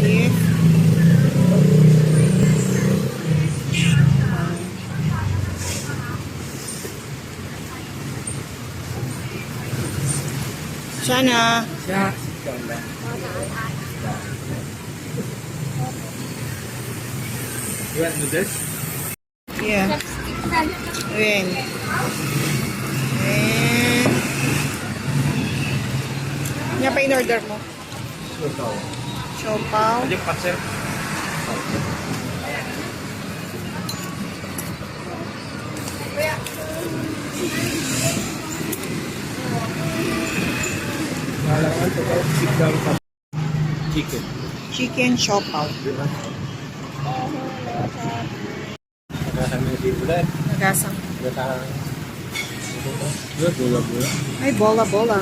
Beef. Sana. Siya. You want noodles? Yeah. Ayan. And... Yan pa in-order mo? Siopaw. Siopaw. Ano yung pansir? Malaman ito ko. Sigdang sa chicken. Chicken siopaw. Nagasan mo dito lang. Nagasang. Nagasan. Bola-bola. Ay, bola-bola.